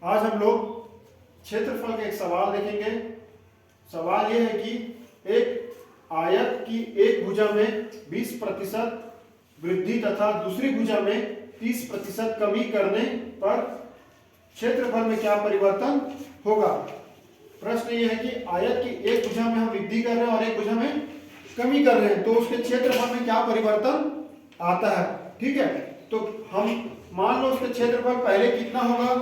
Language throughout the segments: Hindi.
आज हम लोग क्षेत्रफल का एक सवाल देखेंगे। सवाल यह है कि एक आयत की एक भुजा में 20% वृद्धि तथा दूसरी भुजा में 30% कमी करने पर क्षेत्रफल में क्या परिवर्तन होगा। प्रश्न यह है कि आयत की एक भुजा में हम वृद्धि कर रहे हैं और एक भुजा में कमी कर रहे हैं, तो उसके क्षेत्रफल में क्या परिवर्तन आता है। ठीक है, तो हम मान लो उसका क्षेत्रफल पहले कितना होगा,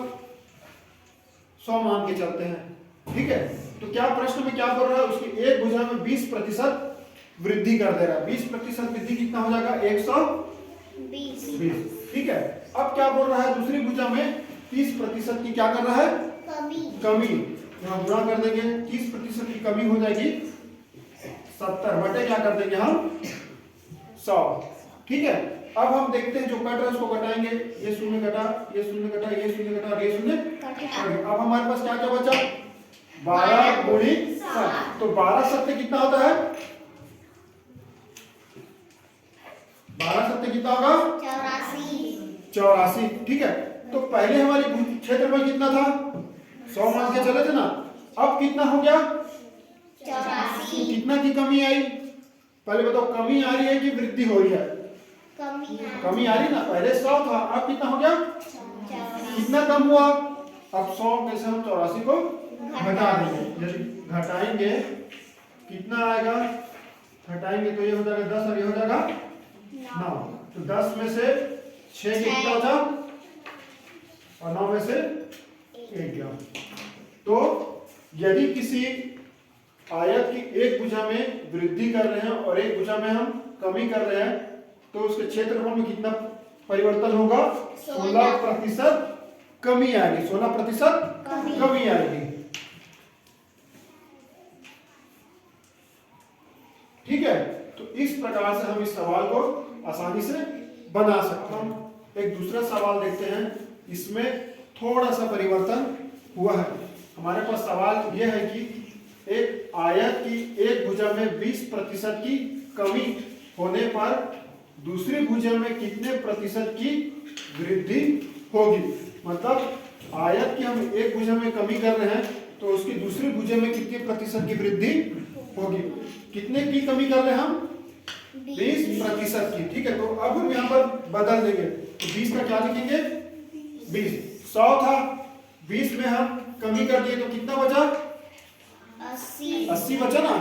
100 मान के चलते हैं। ठीक है, तो क्या प्रश्न में क्या बोल रहा है, उसकी एक भुजा में 20% वृद्धि कर दे रहा है। 20% वृद्धि कितना हो जाएगा, 120। ठीक है, अब क्या बोल रहा है, दूसरी भुजा में 30% की क्या कर रहा है, कमी। यहाँ गुणा कर देंगे, 30% की कमी हो जाएगी 70 बटे क्या कर देंगे हम 100। ठीक है, अब हम देखते हैं जो कट रहा है उसको घटाएंगे। ये शून्य घटा, ये शून्य घटा, ये शून्य घटा, ये शून्य। अब हमारे पास क्या क्या बचा, 12 गुणित 7। तो 12 सत्ते कितना होता है, 12 सत्ते कितना होगा, 84। ठीक है, तो पहले हमारी क्षेत्रफल कितना था, 100 मान के चले थे ना। अब कितना हो गया, 84। कितना की कमी आई, पहले बताओ, कमी आ रही है कि वृद्धि हो रही है, कमी आ रही ना। पहले 100 था, अब कितना हो गया, कितना कम हुआ। अब 100 में से हम 84 को घटा देंगे। यदि घटाएंगे कितना आएगा, घटाएंगे तो ये हो जाएगा 10 और ये हो जाएगा 9। तो 10 में से 6 कितना हो जाए और 9 में से 1 गया। तो यदि किसी आयत की एक भुजा में वृद्धि कर रहे हैं और एक भुजा में हम कमी कर रहे हैं, तो उसके क्षेत्रफल में कितना परिवर्तन होगा, 16% कमी आएगी। 16% कमी आएगी। ठीक है, तो इस प्रकार से हम इस सवाल को आसानी से बना सकते हैं। हम एक दूसरा सवाल देखते हैं, इसमें थोड़ा सा परिवर्तन हुआ है। हमारे पास सवाल यह है कि एक आयत की एक भुजा में 20% की कमी होने पर दूसरी भुजा में कितने प्रतिशत की वृद्धि होगी। मतलब आयत की हम एक भुजा में कमी कर रहे हैं, तो उसकी दूसरी भुजा में कितने प्रतिशत की वृद्धि होगी। कितने की कमी कर रहे हैं हम, 20% की। ठीक है, तो अब हम यहाँ पर बदल देंगे, तो 20 का क्या लिखेंगे, 20। 100 था, 20 में हम कमी कर दिए तो कितना बचा, 80 बचा ना।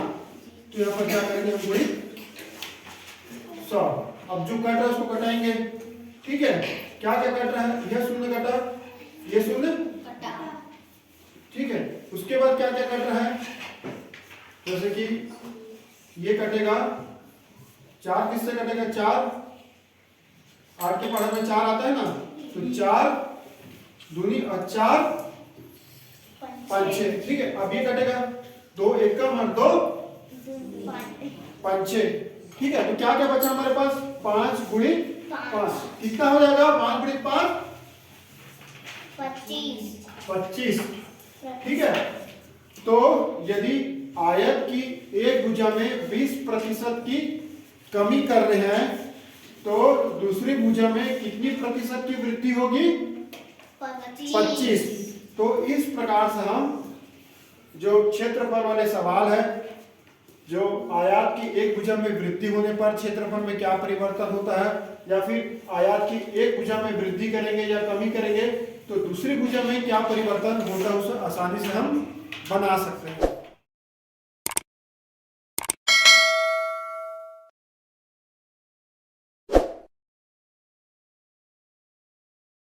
तो यहाँ पर क्या करेंगे हम, वही 100। अब जो कट रहा है उसको कटाएंगे। ठीक है, क्या क्या कट रहा है, यह शून्य कटा, ये शून्य कटा। ठीक है, उसके बाद क्या क्या कट रहा है, जैसे कि ये कटेगा, 4 किससे कटेगा, 4 8 के पढ़ा में 4 आता है ना, तो 4 दूनी और 4 5। ठीक है, अब ये कटेगा, 2 1 का मान 2 5 6। ठीक है, तो क्या क्या बचा हमारे पास, 5 गुणित 5 कितना हो जाएगा, 5 गुणित 5 25। ठीक है, तो यदि आयत की एक भुजा में 20% की कमी कर रहे हैं, तो दूसरी भुजा में कितनी प्रतिशत की वृद्धि होगी, 25। तो इस प्रकार से हम जो क्षेत्रफल वाले सवाल है, जो आयत की एक भुजा में वृद्धि होने पर क्षेत्रफल में क्या परिवर्तन होता है, या फिर आयत की एक भुजा में वृद्धि करेंगे या कमी करेंगे तो दूसरी भुजा में क्या परिवर्तन होता है, उसे आसानी से हम बना सकते हैं।